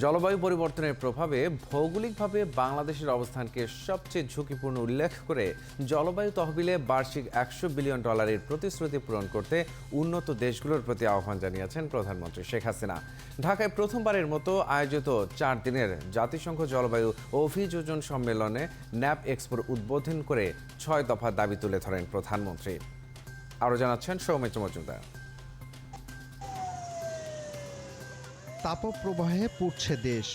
জলবায়ু পরিবর্তনের প্রভাবে ভৌগোলিকভাবে বাংলাদেশের অবস্থানকে সবচেয়ে ঝুঁকিপূর্ণ উল্লেখ করে জলবায়ু তহবিলে বার্ষিক $100 বিলিয়ন প্রতিশ্রুতি পূরণ করতে উন্নত দেশগুলোর প্রতি আহ্বান জানিয়েছেন প্রধানমন্ত্রী শেখ হাসিনা। ঢাকায় প্রথমবারের মতো আয়োজিত 4 দিনের জাতিসংঘ জলবায়ু অভিযোজন সম্মেলনে ন্যাপ এক্সপোর উদ্বোধন করে 6 দফা দাবি তুলে ধরেন প্রধানমন্ত্রী। আরও জানাচ্ছেন সৌমিত্র মজুমদার। তাপপ্রবাহে পুড়ছে দেশ,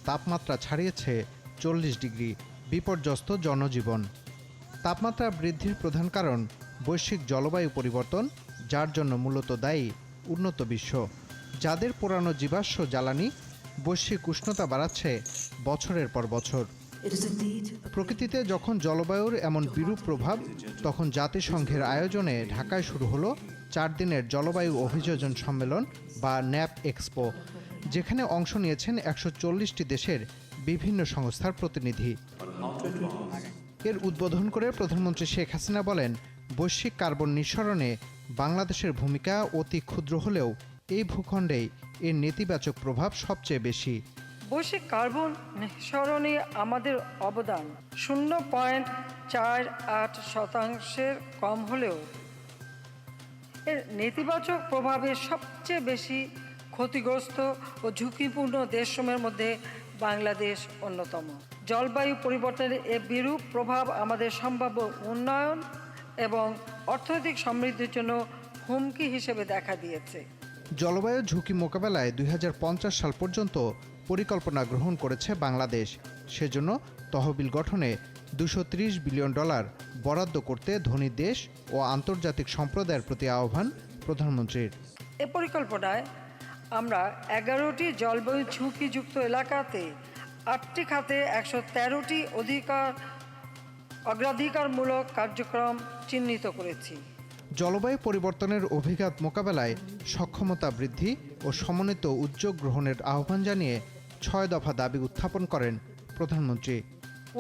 তাপমাত্রা ছাড়িয়েছে 40 ডিগ্রি, বিপর্যস্ত জনজীবন। তাপমাত্রা বৃদ্ধির প্রধান কারণ বৈশ্বিক জলবায়ু পরিবর্তন, যার জন্য মূলত দায়ী উন্নত বিশ্ব, যাদের পোড়ানো জীবাশ্ম জ্বালানি বৈশ্বিক উষ্ণতা বাড়াচ্ছে বছরের পর বছর। প্রকৃতিতে যখন জলবায়ুর এমন বিরূপ প্রভাব, তখন জাতিসংঘের আয়োজনে ঢাকায় শুরু হলো 4 দিনের জলবায়ু অভিযোজন সম্মেলন বা ন্যাপ এক্সপো, যেখানে অংশ নিয়েছেন 140টি দেশের বিভিন্ন সংস্থার প্রতিনিধি। এর উদ্বোধন করে প্রধানমন্ত্রী শেখ হাসিনা বলেন, বৈশ্বিক কার্বন নিঃসরণে বাংলাদেশের ভূমিকা অতি ক্ষুদ্র হলেও এই ভূখণ্ডেই এর নেতিবাচক প্রভাব সবচেয়ে বেশি। বৈশ্বিক কার্বন নিঃসরণে আমাদের অবদান 0.48% কম হলেও এর নেতিবাচক প্রভাবের সবচেয়ে বেশি ক্ষতিগ্রস্ত ও ঝুঁকিপূর্ণ দেশসমূহের মধ্যে বাংলাদেশ অন্যতম। জলবায়ু পরিবর্তনের এ বিরূপ প্রভাব আমাদের সম্ভাব্য উন্নয়ন এবং অর্থনৈতিক সমৃদ্ধির জন্য হুমকি হিসেবে দেখা দিয়েছে। জলবায়ু ঝুঁকি মোকাবেলায় 2050 সাল পর্যন্ত পরিকল্পনা গ্রহণ করেছে বাংলাদেশ। সেজন্য তহবিল গঠনে $230 বিলিয়ন বরাদ্দ করতে ধনী দেশ ও আন্তর্জাতিক সম্প্রদায়ের প্রতি আহ্বান প্রধানমন্ত্রীর। এ পরিকল্পনায় আমরা 11টি জলবায়ু ঝুঁকিযুক্ত এলাকাতে 8টি খাতে 113টি অগ্রাধিকারমূলক কার্যক্রম চিহ্নিত করেছি। জলবায়ু পরিবর্তনের অভিঘাত মোকাবেলায় সক্ষমতা বৃদ্ধি ও সমন্বিত উদ্যোগ গ্রহণের আহ্বান জানিয়ে 6 দফা দাবি উত্থাপন করেন প্রধানমন্ত্রী।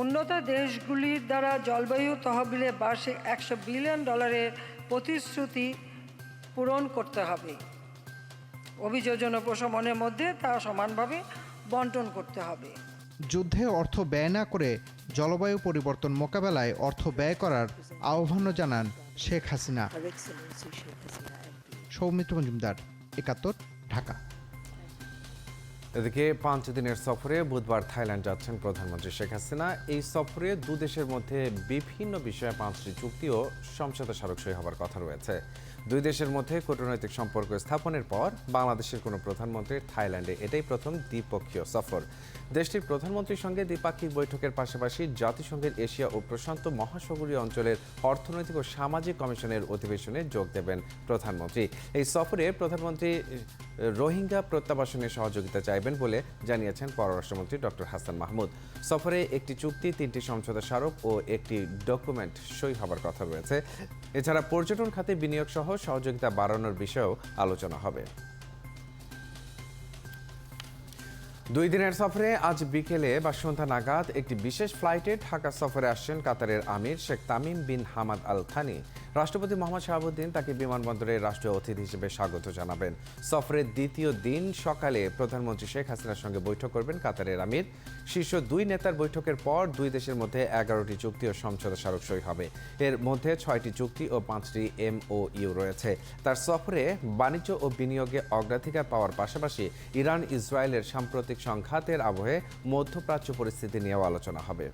উন্নত দেশগুলির দ্বারা জলবায়ু তহবিলে বার্ষিক $100 বিলিয়ন প্রতিশ্রুতি পূরণ করতে হবে। অভিযোজন ও প্রশমনের মধ্যে তা সমানভাবে বন্টন করতে হবে। যুদ্ধে অর্থ ব্যয় না করে জলবায়ু পরিবর্তন মোকাবেলায় অর্থ ব্যয় করার আহ্বানও জানান শেখ হাসিনা। সৌমিত্র মজুমদার, 71, ঢাকা। এদিকে 5 দিনের সফরে বুধবার থাইল্যান্ড যাচ্ছেন প্রধানমন্ত্রী শেখ হাসিনা। এই সফরে দুদেশের মধ্যে বিভিন্ন বিষয়ে 5টি চুক্তি ও সমঝোতা স্মারক সই হবার কথা রয়েছে। দুই দেশের মধ্যে কূটনৈতিক সম্পর্ক স্থাপনের পর বাংলাদেশের কোনো প্রধানমন্ত্রীর থাইল্যান্ডে এটাই প্রথম দ্বিপক্ষীয় সফর। দেশটির প্রধানমন্ত্রীর সঙ্গে দ্বিপাক্ষিক বৈঠকের পাশাপাশি জাতিসংঘের এশিয়া ও প্রশান্ত মহাসাগরীয় অঞ্চলের অর্থনৈতিক ও সামাজিক কমিশনের অধিবেশনে যোগ দেবেন প্রধানমন্ত্রী। এই সফরে প্রধানমন্ত্রী রোহিঙ্গা প্রত্যাবাসনে সহযোগিতা চাইবেন বলে জানিয়েছেন পররাষ্ট্রমন্ত্রী ডক্টর হাসান মাহমুদ। সফরে একটি চুক্তি, 3টি সমঝোতা স্মারক ও একটি ডকুমেন্ট সই হবার কথা রয়েছে। এছাড়া পর্যটন খাতে বিনিয়োগ সহ সহযোগিতা বাড়ানোর বিষয়েও আলোচনা হবে। 2 দিনের সফরে আজ বিকেলে বা সন্ধ্যা নাগাদ একটি বিশেষ ফ্লাইটে ঢাকা সফরে আসছেন কাতারের আমির Sheikh Tamim bin Hamad Al Thani. রাষ্ট্রপতি মোহাম্মদ শাহাবুদ্দিন তাকে বিমানবন্দরে রাষ্ট্রীয় অতিথি হিসেবে স্বাগত জানাবেন। সফরের দ্বিতীয় দিন সকালে প্রধানমন্ত্রী শেখ হাসিনার সঙ্গে বৈঠক করবেন কাতারের আমির। শীর্ষ 2 নেতার বৈঠকের পর 2 দেশের মধ্যে 11টি চুক্তি ও সমঝোতা স্মারক সই হবে। এর মধ্যে 6টি চুক্তি ও 5টি MOU রয়েছে। তার সফরে বাণিজ্য ও বিনিয়োগে অগ্রাধিকার পাওয়ার পাশাপাশি ইরান ইসরায়েলের সাম্প্রতিক সংঘাতের আবহে মধ্যপ্রাচ্য পরিস্থিতি নিয়েও আলোচনা হবে।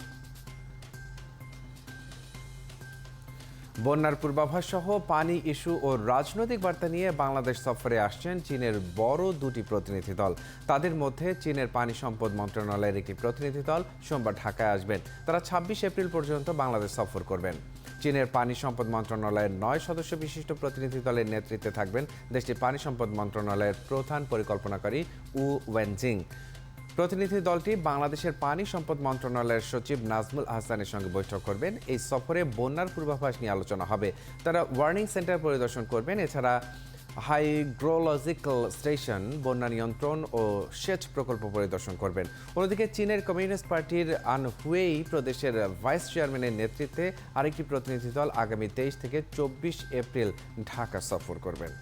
বন্যার পূর্বাভাস সহ পানি ইস্যু ও রাজনৈতিক বার্তা নিয়ে বাংলাদেশ সফরে আসছেন চীনের বড় 2টি প্রতিনিধি দল। তাদের মধ্যে চীনের পানি সম্পদ মন্ত্রণালয়ের একটি প্রতিনিধি দল সোমবার ঢাকায় আসবেন। তারা 26 এপ্রিল পর্যন্ত বাংলাদেশ সফর করবেন। চীনের পানি সম্পদ মন্ত্রণালয়ের 9 সদস্য বিশিষ্ট প্রতিনিধি দলের নেতৃত্বে থাকবেন দেশটির পানি সম্পদ মন্ত্রণালয়ের প্রধান পরিকল্পনাকারী উ ওয়েনজিং। প্রতিনিধি দলটি বাংলাদেশের পানি সম্পদ মন্ত্রণালয়ের সচিব নাজমুল আহসানের সঙ্গে বৈঠক করবেন। এই সফরে বন্যার পূর্বাভাস নিয়ে আলোচনা হবে। তারা ওয়ার্নিং সেন্টার পরিদর্শন করবেন। এছাড়া হাইড্রোলজিক্যাল স্টেশন, বন্যা নিয়ন্ত্রণ ও সেচ প্রকল্প পরিদর্শন করবেন। অন্যদিকে চীনের কমিউনিস্ট পার্টির আনহুয়েই প্রদেশের ভাইস চেয়ারম্যানের নেতৃত্বে আরেকটি প্রতিনিধি দল আগামী 23 থেকে 24 এপ্রিল ঢাকা সফর করবেন।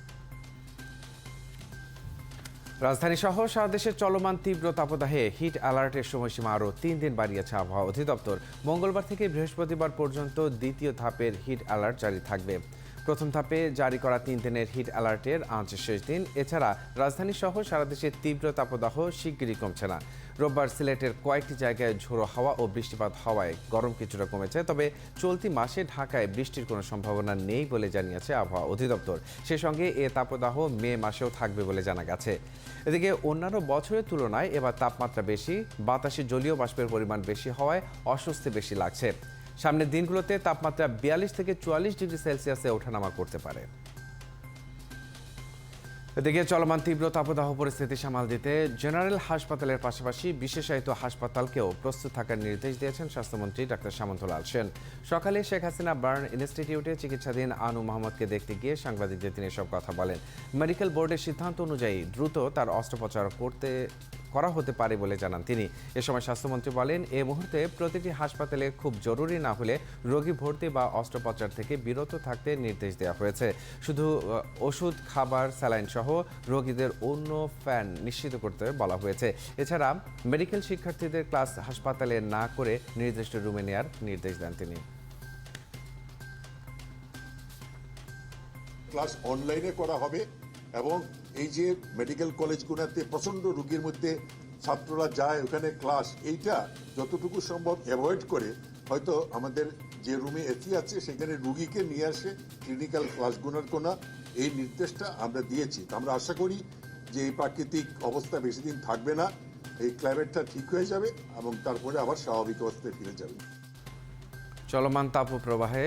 রাজধানী সহ সারা দেশে চলমান তীব্র তাপদাহে হিট অ্যালার্টের সময়সীমা আরও 3 দিন বাড়িয়েছে আবহাওয়া অধিদপ্তর। মঙ্গলবার থেকে বৃহস্পতিবার পর্যন্ত দ্বিতীয় ধাপের হিট অ্যালার্ট জারি থাকবে। প্রথম ধাপে জারি করা 3 দিনের হিট অ্যালার্টের আজ শেষ দিন। এছাড়া রাজধানী সহ সারা দেশে তীব্র তাপদাহ শিগগিরই কমছে না। রোববার সিলেটের কয়েকটি জায়গায় ঝোড়ো হাওয়া ও বৃষ্টিপাত হওয়ায় গরম কিছুটা কমেছে, তবে চলতি মাসে ঢাকায় বৃষ্টির কোনো সম্ভাবনা নেই বলে জানিয়েছে আবহাওয়া অধিদপ্তর। সে সঙ্গে এ তাপদাহ মে মাসেও থাকবে বলে জানা গেছে। এদিকে অন্যান্য বছরের তুলনায় এবার তাপমাত্রা বেশি, বাতাসে জলীয় বাষ্পের পরিমাণ বেশি হওয়ায় অস্বস্তি বেশি লাগছে। সামনের দিনগুলোতে তাপমাত্রা 42 থেকে 44 ডিগ্রি সেলসিয়াসে ওঠানামা করতে পারে। এদিকে চলমান তীব্র তাপদাহ পরিস্থিতি সামাল দিতে জেনারেল হাসপাতালের পাশাপাশি বিশেষায়িত হাসপাতালকেও প্রস্তুত থাকার নির্দেশ দিয়েছেন স্বাস্থ্যমন্ত্রী ডাক্তার সামন্তলাল সেন। সকালে শেখ হাসিনা বার্ন ইনস্টিটিউটে চিকিৎসাধীন আনু মোহাম্মদকে দেখতে গিয়ে সাংবাদিকদের তিনি এসব কথা বলেন। মেডিকেল বোর্ডের সিদ্ধান্ত অনুযায়ী দ্রুত তার অস্ত্রোপচার করা হতে পারে বলে জানান তিনি। এ সময় স্বাস্থ্যমন্ত্রী বলেন, এ মুহূর্তে প্রতিটি হাসপাতালে খুব জরুরি না হলে রোগী ভর্তি বা অস্ত্রোপচার থেকে বিরত থাকতে নির্দেশ দেওয়া হয়েছে। শুধু ওষুধ, খাবার, স্যালাইন সহ রোগীদের অন্য ফ্যান নিশ্চিত করতে বলা হয়েছে। এছাড়া মেডিকেল শিক্ষার্থীদের ক্লাস হাসপাতালে না করে নির্দিষ্ট রুমে নেওয়ার নির্দেশ দেন তিনি। ক্লাস অনলাইনে করা হবে এবং এই যে মেডিকেল কলেজগুলোতে প্রচন্ড রোগীর মধ্যে ছাত্ররা যায় ওখানে ক্লাস, এইটা যতটুকু সম্ভব অ্যাভয়েড করে হয়তো আমাদের যে রুমে এসি আছে সেখানে রুগীকে নিয়ে আসে ক্লিনিক্যাল ক্লাসগুলোর কোনা, এই নির্দেশটা আমরা দিয়েছি। আমরা আশা করি যে এই প্রাকৃতিক অবস্থা বেশি দিন থাকবে না, এই ক্লাইমেটটা ঠিক হয়ে যাবে এবং তারপরে আবার স্বাভাবিক অবস্থায় ফিরে যাবে। চলমান তাপপ্রবাহে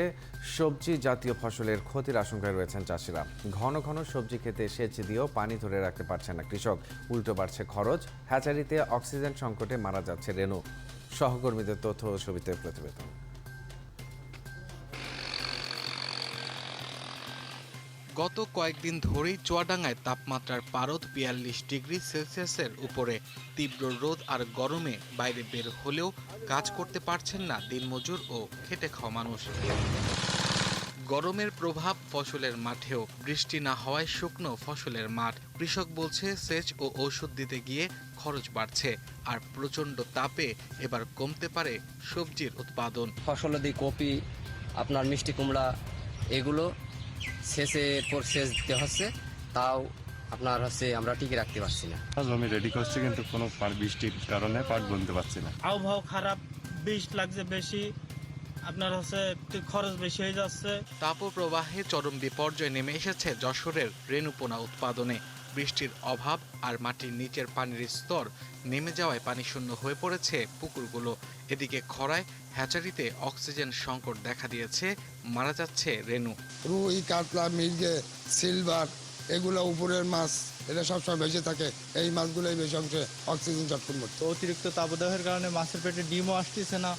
সবজি জাতীয় ফসলের ক্ষতির আশঙ্কায় রয়েছেন চাষিরা। ঘন ঘন সবজি খেতে সেচ দিয়েও পানি ধরে রাখতে পারছেন না কৃষক। উল্টো বাড়ছে খরচ, হ্যাচারিতে অক্সিজেন সংকটে মারা যাচ্ছে রেণু। সহকর্মীদের তথ্য ও ছবিতে প্রতিবেদন। গত কয়েকদিন ধরেই চুয়াডাঙ্গায় তাপমাত্রার পারদ 42 ডিগ্রি সেলসিয়াসের উপরে। তীব্র রোদ আর গরমে বাইরে বের হলেও কাজ করতে পারছেন না দিনমজুর ও খেটে খাওয়া মানুষ। গরমের প্রভাব ফসলের মাঠেও। বৃষ্টি না হওয়ায় শুকনো ফসলের মাঠ। কৃষক বলছে সেচ ও ঔষধ দিতে গিয়ে খরচ বাড়ছে, আর প্রচণ্ড তাপে এবার কমতে পারে সবজির উৎপাদন। ফসলাদি কপি, আপনার মিষ্টি কুমড়া, এগুলো সেচের পর সেচ দিতে হচ্ছে, তাও আপনার আমরা টিকে রাখতে পারছি না। জমি রেডি করছে কিন্তু কোনো বৃষ্টির কারণে পাট বুনতে পারছি না। আবহাওয়া খারাপ, বীজ লাগছে বেশি, আপনার খরচ বেশি হয়ে যাচ্ছে। তাপপ্রবাহে চরম বিপর্যয় নেমে এসেছে যশোরের রেণুপোনা উৎপাদনে। বৃষ্টির অভাব আর মাটির নিচের পানির স্তর নেমে যাওয়ায় পানি শূন্য হয়ে পড়েছে পুকুরগুলো। এদিকে খরায় হ্যাচারিতে অক্সিজেন সংকট দেখা দিয়েছে, মারা যাচ্ছে রেণু। রুই, কাতলা, মৃগে, সিলভার, এগুলো উপরের মাছ, এটা সবসময় বেঁচে থাকে। এই মাছগুলোই বেশি অংশে অক্সিজেন চটপট করছে। অতিরিক্ত তাপদাহের কারণে মাছের পেটে ডিমও আসতেছে না,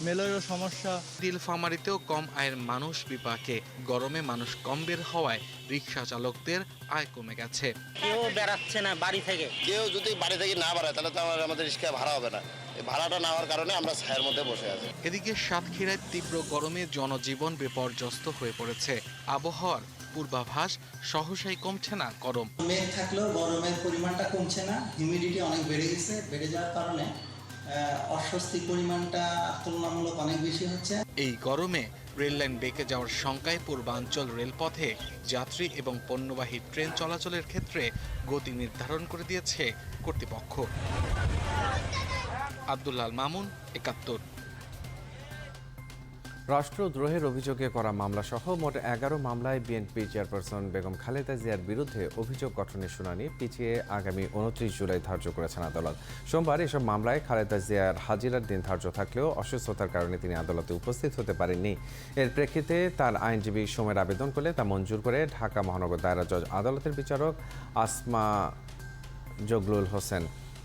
মেলেরও সমস্যা। নীলফামারীতেও কম আয়ের মানুষ বিপাকে। গরমে মানুষ কম বের হওয়ায় রিক্সা চালকদের আয় কমে গেছে। কেউ বেড়াচ্ছে না বাড়ি থেকে। কেউ যদি বাড়ি থেকে না বাড়ায় তাহলে তো আমাদের রিক্সা ভাড়া হবে না। এই ভাড়াটা না হওয়ার কারণে আমরা ছায়ের মধ্যে বসে আছি। এদিকে সাতক্ষীরায় তীব্র গরমে জনজীবন বিপর্যস্ত হয়ে পড়েছে। আবহাওয়ার পূর্বাভাস, সহসাই কমছে না গরম। মেঘ থাকলেও গরমের পরিমাণটা কমছে না, হিউমিডিটি অনেক বেড়ে গেছে। বেড়ে যাওয়ার কারণে অস্বস্তির পরিমাণটা তুলনামূলক অনেক বেশি হচ্ছে। এই গরমে রেললাইন বেঁকে যাওয়ার শঙ্কায় পূর্বাঞ্চল রেলপথে যাত্রী এবং পণ্যবাহী ট্রেন চলাচলের ক্ষেত্রে গতি নির্ধারণ করে দিয়েছে কর্তৃপক্ষ। আব্দুল্লাহ মামুন, ৭১। রাষ্ট্রদ্রোহের অভিযোগে করা মামলা সহ মোট 11 মামলায় বিএনপি চেয়ারপারসন বেগম খালেদা জিয়ার বিরুদ্ধে অভিযোগ গঠনের শুনানি পিছিয়ে আগামী 29 জুলাই ধার্য করেছেন আদালত। সোমবার এসব মামলায় খালেদা জিয়ার হাজিরার দিন ধার্য থাকলেও অসুস্থতার কারণে তিনি আদালতে উপস্থিত হতে পারেননি। এর প্রেক্ষিতে তার আইনজীবী সময়ের আবেদন করলে তা মঞ্জুর করে ঢাকা মহানগর দায়রা জজ আদালতের বিচারক আসমা জগলুল হোসেন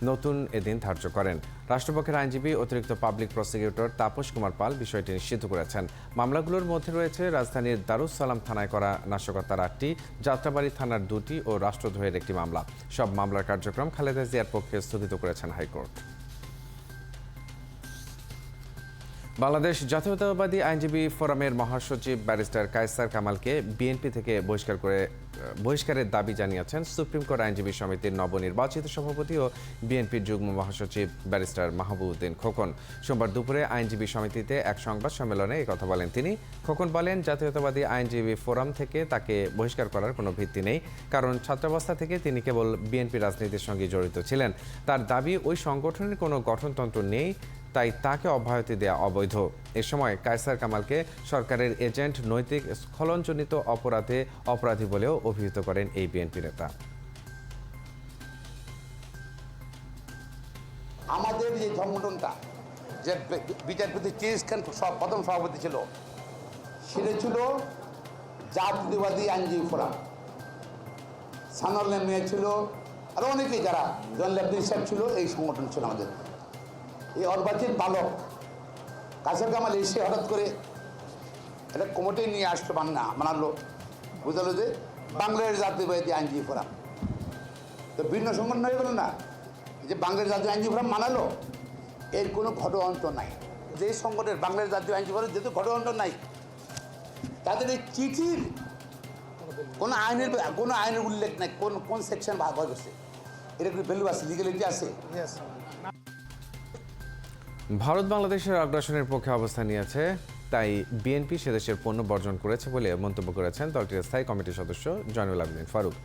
নতুন এদিন ধার্য করেন। রাষ্ট্রপক্ষের আইনজীবী অতিরিক্ত পাবলিক প্রসিকিউটর তাপস কুমার পাল বিষয়টি নিশ্চিত করেছেন। মামলাগুলোর মধ্যে রয়েছে রাজধানীর দারুস সালাম থানায় করা নাশকতার 8টি, যাত্রাবাড়ি থানার 2টি ও রাষ্ট্রদ্রোহের একটি মামলা। সব মামলার কার্যক্রম খালেদা জিয়ার পক্ষে স্থগিত করেছেন হাইকোর্ট। বাংলাদেশ জাতীয়তাবাদী আইনজীবী ফোরামের মহাসচিব ব্যারিস্টার কায়সার কামালকে বিএনপি থেকে বহিষ্কার করে বহিষ্কারের দাবি জানিয়েছেন সুপ্রিম কোর্ট আইনজীবী সমিতির নবনির্বাচিত সভাপতি ও বিএনপির যুগ্ম মহাসচিব ব্যারিস্টার মাহবুবউদ্দিন খোকন। সোমবার দুপুরে আইনজীবী সমিতিতে এক সংবাদ সম্মেলনে এই কথা বলেন তিনি। খোকন বলেন, জাতীয়তাবাদী আইনজীবী ফোরাম থেকে তাকে বহিষ্কার করার কোনো ভিত্তি নেই, কারণ ছাত্রাবস্থা থেকে তিনি কেবল বিএনপি রাজনীতির সঙ্গে জড়িত ছিলেন। তার দাবি, ওই সংগঠনের কোনো গঠনতন্ত্র নেই, তাই তাকে অব্যাহতি দেওয়া অবৈধ। এ সময় কায়সার কামালকে সরকারের এজেন্ট, নৈতিক স্খলনজনিত অপরাধী বলেও অভিহিত করেন এই বিএনপি নেতা। আমাদের যে সংগঠনটা, যে বিচারপতি চিজ খান প্রথম সভাপতি ছিল, সেটা ছিল জাতীয়তাবাদী আইনজীবী ফোরাম। সানাউল্লাহ মিয়া ছিল, আরও অনেকেই যারা জয়নুল আবদিন সাহেব ছিল, এই সংগঠন ছিল আমাদের। এই অর্বাচীন বালক কায়সার কামাল এসে হঠাৎ করে একটা কমিটি নিয়ে আসতে বানালো, বুঝালো যে বাংলাদেশ জাতীয়তাবাদী আইনজীবী ফোরাম। তো ভিন্ন সংগঠন হয়ে গেল না, যে বাংলাদেশ জাতীয় আইনজীবী ফোরাম মানালো, এর কোনো ঘটনান্তর নাই। যে সংগঠনের বাংলাদেশ জাতীয় আইনজীবী ফোরাম যেহেতু ঘটনান্তর নাই, তাদের এই চিঠির কোনো আইনের উল্লেখ নাই, কোন সেকশন ভাগ করছে, এটা কোনো ভ্যালু আছে, লিগ্যালিটি আছে। ভারত বাংলাদেশের আগ্রাসনের পক্ষে অবস্থান নিয়েছে, তাই বিএনপি সেদেশের পণ্য বর্জন করেছে বলে মন্তব্য করেছেন দলটির স্থায়ী কমিটির সদস্য জয়নুল আবেদিন ফারুক।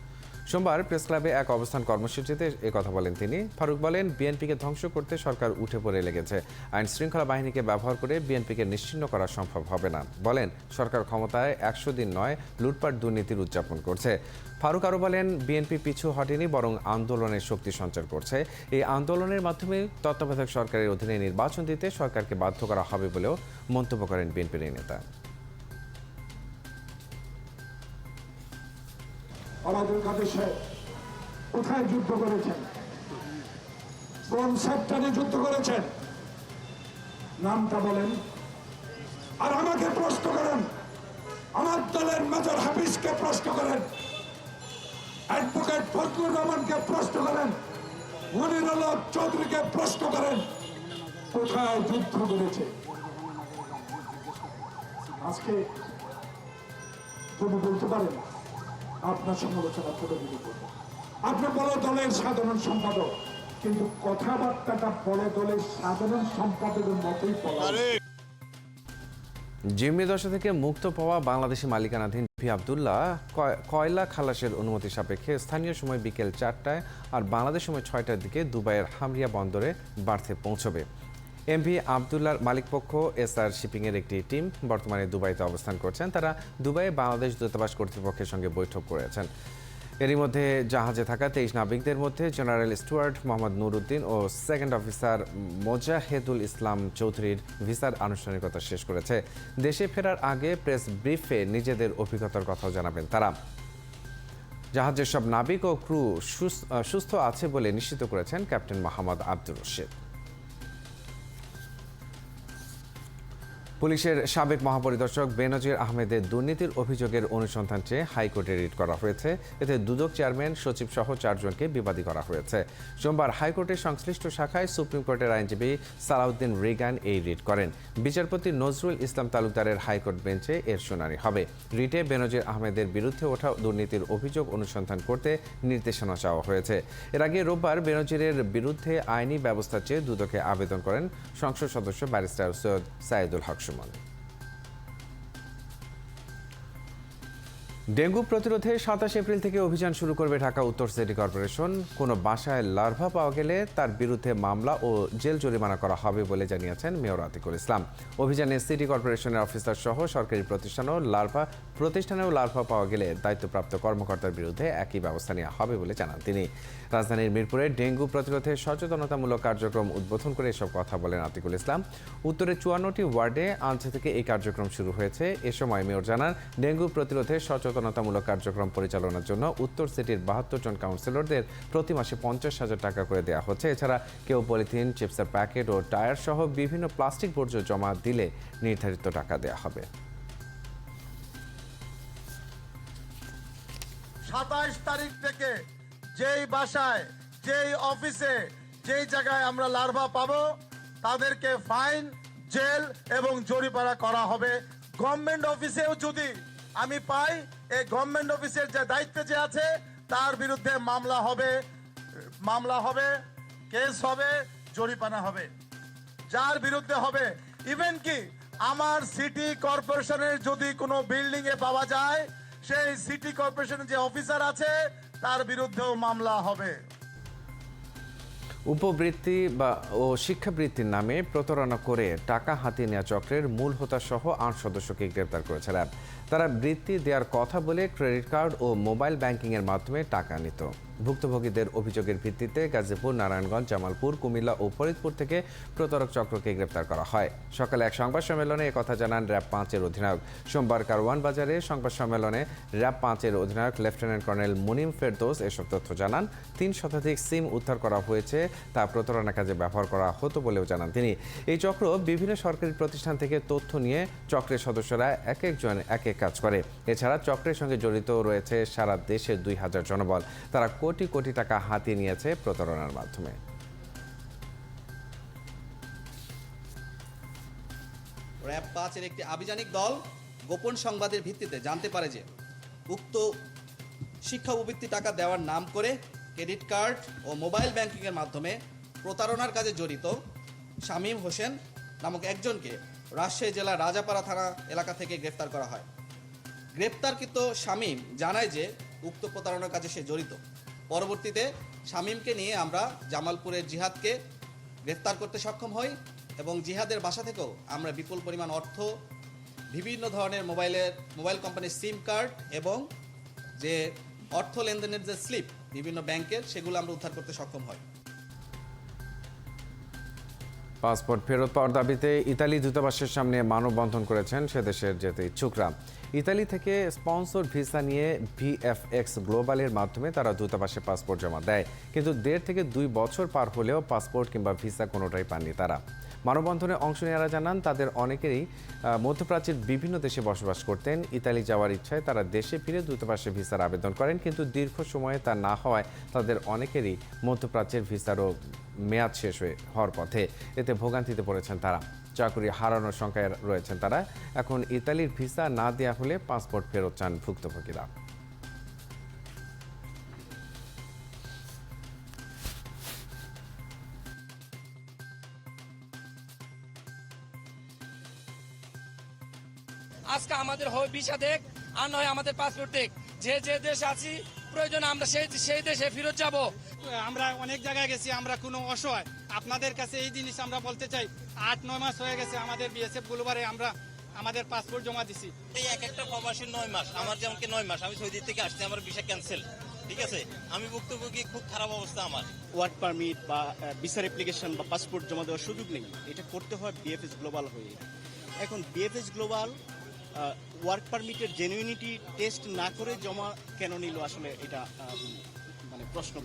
সোমবার প্রেস ক্লাবে এক অবস্থান কর্মসূচিতে কথা বলেন তিনি। ফারুক বলেন, বিএনপিকে ধ্বংস করতে সরকার উঠে পড়ে লেগেছে। আইন শৃঙ্খলা বাহিনীকে ব্যবহার করে বিএনপিকে নিশ্চিহ্ন করা সম্ভব হবে না। বলেন, সরকার ক্ষমতায় 100 দিন নয়, লুটপাট দুর্নীতির উদযাপন করছে। ফারুক আরও বলেন, বিএনপি পিছু হটেনি, বরং আন্দোলনের শক্তি সঞ্চার করছে। এই আন্দোলনের মাধ্যমে তত্ত্বাবধায়ক সরকারের অধীনে নির্বাচন দিতে সরকারকে বাধ্য করা হবে বলেও মন্তব্য করেন বিএনপির এই নেতা। আমাদের দেশে কোথায় যুদ্ধ করেছেন, কোন সেক্টরে যুদ্ধ করেছেন, নামটা বলেন। আর আমাকে প্রশ্ন করেন, আমার দলের মেজর হাফিজকে প্রশ্ন করেন, অ্যাডভোকেট ফজলুর রহমানকে প্রশ্ন করেন, মনির আলম চৌধুরীকে প্রশ্ন করেন, কোথায় যুদ্ধ করেছে। আজকে তুমি বলতে পারেন আপনার সমালোচনা করে দিতে করবো, আপনি বড় দলের সাধারণ সম্পাদক, কিন্তু কথাবার্তাটা বড় দলের সাধারণ সম্পাদকের মতোই বলা। জিম্মি দশা থেকে মুক্ত পাওয়া বাংলাদেশি মালিকানাধীন এমভি আবদুল্লাহ কয়লা খালাসের অনুমতি সাপেক্ষে স্থানীয় সময় বিকেল 4টায় আর বাংলাদেশ সময় 6টার দিকে দুবাইয়ের হামরিয়া বন্দরে বার্থে পৌঁছবে। এমভি আবদুল্লাহর মালিকপক্ষ এসআর শিপিংয়ের একটি টিম বর্তমানে দুবাইতে অবস্থান করছেন। তারা দুবাইয়ে বাংলাদেশ দূতাবাস কর্তৃপক্ষের সঙ্গে বৈঠক করেছেন। এরই মধ্যে জাহাজে থাকা 23 নাবিকদের মধ্যে জেনারেল স্টুয়ার্ট মোহাম্মদ নুরুদ্দিন ও সেকেন্ড অফিসার মোজাহেদুল ইসলাম চৌধুরীর ভিসার আনুষ্ঠানিকতা শেষ করেছে। দেশে ফেরার আগে প্রেস ব্রিফে নিজেদের অভিজ্ঞতার কথাও জানাবেন তারা। জাহাজের সব নাবিক ও ক্রু সুস্থ আছে বলে নিশ্চিত করেছেন ক্যাপ্টেন মোহাম্মদ আব্দুর রশিদ। পুলিশের সাবেক মহাপরিদর্শক বেনজির আহমেদের দুর্নীতির অভিযোগের অনুসন্ধান চেয়ে হাইকোর্টে রিট করা হয়েছে। এতে দুদক চেয়ারম্যান, সচিব সহ 4 জনকে বিবাদী করা হয়েছে। সোমবার হাইকোর্টের সংশ্লিষ্ট শাখায় সুপ্রিম কোর্টের আইনজীবী সালাউদ্দিন রিগান এই রিট করেন। বিচারপতি নজরুল ইসলাম তালুকদারের হাইকোর্ট বেঞ্চে এর শুনানি হবে। রিটে বেনজির আহমেদের বিরুদ্ধে ওঠা দুর্নীতির অভিযোগ অনুসন্ধান করতে নির্দেশনা চাওয়া হয়েছে। এর আগে রোববার বেনজিরের বিরুদ্ধে আইনি ব্যবস্থা চেয়ে দুদকে আবেদন করেন সংসদ সদস্য ব্যারিস্টার সৈয়দ সাইদুল হক। ডেঙ্গু প্রতিরোধে 27 এপ্রিল থেকে অভিযান শুরু করবে ঢাকা উত্তর সিটি কর্পোরেশন। কোনো বাসায় লার্ভা পাওয়া গেলে তার বিরুদ্ধে মামলা ও জেল জরিমানা করা হবে বলে জানিয়েছেন মেয়র আতিকুল ইসলাম। অভিযানে সিটি কর্পোরেশনের অফিসার সহ সরকারি প্রতিষ্ঠানেও লার্ভা পাওয়া গেলে দায়িত্বপ্রাপ্ত কর্মকর্তার বিরুদ্ধে একই ব্যবস্থা নেওয়া হবে বলে জানান তিনি। রাজধানীর মিরপুরে ডেঙ্গু প্রতিরোধে সচেতনতামূলক কার্যক্রম উদ্বোধন করে এসব কথা বলেন আতিকুল ইসলাম। উত্তরের 54টি ওয়ার্ডে আজ থেকে এই কার্যক্রম শুরু হয়েছে। এ সময় মেয়র জানান, ডেঙ্গু প্রতিরোধে সচেতনতামূলক কার্যক্রম পরিচালনার জন্য উত্তর সিটির 72 জন কাউন্সিলরদের প্রতি মাসে 50,000 টাকা করে দেওয়া হচ্ছে। এছাড়া কেউ পলিথিন, চিপসের প্যাকেট ও টায়ার সহ বিভিন্ন প্লাস্টিক বর্জ্য জমা দিলে নির্ধারিত টাকা দেওয়া হবে। 27 তারিখ থেকে যেই বাসায়, যেই অফিসে, যেই জায়গায় আমরা লার্ভা পাবো তাদেরকে ফাইন, জেল এবং জরিমানা করা হবে। গভর্নমেন্ট অফিসেও যদি আমি পাই এই গভর্নমেন্ট অফিসের যে দায়িত্বে যে আছে তার বিরুদ্ধে মামলা হবে, কেস হবে, জরিমানা হবে। যার বিরুদ্ধে হবে, ইভেন কি আমার সিটি কর্পোরেশনের যদি কোনো বিল্ডিং এ পাওয়া যায়, সেই সিটি কর্পোরেশনের যে অফিসার আছে তার বিরুদ্ধেও মামলা হবে। উপবৃত্তি ও শিক্ষাবৃত্তির নামে প্রতারণা করে টাকা হাতিয়ে নেওয়া চক্রের মূল হোতা সহ ৮ সদস্যকে গ্রেপ্তার করেছে র্যাব। তারা বৃত্তি দেওয়ার কথা বলে ক্রেডিট কার্ড ও মোবাইল ব্যাংকিংয়ের মাধ্যমে টাকা নিত। ভুক্তভোগীদের অভিযোগের ভিত্তিতে গাজীপুর, নারায়ণগঞ্জ, জামালপুর, কুমিল্লা ও ফরিদপুর থেকে প্রতারক চক্রকে গ্রেপ্তার করা হয়। সকালে এক সংবাদ সম্মেলনে একথা জানান র্যাব ৫-এর অধিনায়ক। সোমবার কারওয়ান বাজারে সংবাদ সম্মেলনে র্যাব ৫-এর অধিনায়ক লেফটেন্যান্ট কর্নেল মুনিম ফেরদৌস এসব তথ্য জানান। ৩ শতাধিক সিম উদ্ধার করা হয়েছে, তা প্রতারণা কাজে ব্যবহার করা হতো বলেও জানান তিনি। এই চক্র বিভিন্ন সরকারি প্রতিষ্ঠান থেকে তথ্য নিয়ে চক্রের সদস্যরা এক একজন এক এক কাজ করে। এছাড়া চক্রের সঙ্গে জড়িত রয়েছে সারা দেশের ২,০০০ জনবল। তারা কোটি কোটি টাকা হাতিয়ে নিয়েছে প্রতারণার মাধ্যমে। র্যাব ৫-এর একটি আভিযানিক দল গোপন সংবাদের ভিত্তিতে জানতে পারে যে উক্ত শিক্ষা উপবৃত্তি টাকা দেওয়ার নাম করে ক্রেডিট কার্ড ও মোবাইল ব্যাংকিংয়ের মাধ্যমে প্রতারণার কাজে জড়িত শামীম হোসেন নামক একজনকে রাজশাহী জেলার রাজাপাড়া থানা এলাকা থেকে গ্রেফতার করা হয়। গ্রেপ্তারকৃত শামীম জানায় যে উক্ত প্রতারণার কাজে সে জড়িত। পরবর্তীতে শামীমকে নিয়ে আমরা জামালপুরের জিহাদকে গ্রেফতার করতে সক্ষম হই এবং জিহাদের বাসা থেকেও আমরা বিপুল পরিমাণ অর্থ, বিভিন্ন ধরনের মোবাইল কোম্পানির সিম কার্ড এবং যে অর্থ লেনদেনের যে স্লিপ বিভিন্ন ব্যাংকের, সেগুলো আমরা উদ্ধার করতে সক্ষম হই। পাসপোর্ট ফেরত পাওয়ার দাবিতে ইতালি দূতাবাসের সামনে মানববন্ধন করেছেন সে দেশের যেতে ইচ্ছুকরা। ইতালি থেকে স্পন্সর ভিসা নিয়ে ভিএফএক্স গ্লোবালের মাধ্যমে তারা দূতাবাসে পাসপোর্ট জমা দেয়, কিন্তু ১.৫ থেকে ২ বছর পার হলেও পাসপোর্ট কিংবা ভিসা কোনোটাই পাননি তারা। মানববন্ধনে অংশ নেওয়ারা জানান তাদের অনেকেরই মধ্যপ্রাচ্যের বিভিন্ন দেশে বসবাস করতেন। ইতালি যাওয়ার ইচ্ছায় তারা দেশে ফিরে দূতাবাসে ভিসার আবেদন করেন, কিন্তু দীর্ঘ সময়ে তা না হওয়ায় তাদের অনেকেরই মধ্যপ্রাচ্যের ভিসারও মেয়াদ শেষ হওয়ার পথে। এতে ভোগান্তিতে পড়েছেন তারা। চাকরি হারানোর সংখ্যায় রয়েছেন তারা। এখন ইতালির ভিসা না দেওয়া হলে পাসপোর্ট ফেরত চান ভুক্তভোগীরা। আজকে আমাদের হয় ভিসা দেখ আর নয় আমাদের পাসপোর্ট দেখ, যে যে দেশে আছি প্রয়োজন আমরা সেই দেশে ফেরত যাব। আমরা অনেক জায়গায় গেছি, আমরা কোনো অসহায়। আপনাদের কাছে এই জিনিস আমরা বলতে চাই, ৮-৯ মাস হয়ে গেছে আমাদের বিএসএফ গ্লোবালে আমরা আমাদের পাসপোর্ট জমা দিছি। এই একটা প্রবাসী ৯ মাস, আমার যেমন ৯ মাস আমি সৌদি থেকে আসছি, আমার ভিসা ক্যান্সেল। ঠিক আছে, আমি ভুক্তভোগী, খুব খারাপ অবস্থা আমার। ওয়ার্ক পারমিট বা ভিসার অ্যাপ্লিকেশন বা পাসপোর্ট জমা দেওয়ার সুযোগ নেই, এটা করতে হয় বিএফএস গ্লোবাল হয়ে। এখন বিএফএস গ্লোবাল ওয়ার্ক পারমিটের জেনুইনিটি টেস্ট না করে জমা কেন নিল, আসলে এটা মানে প্রশ্ন।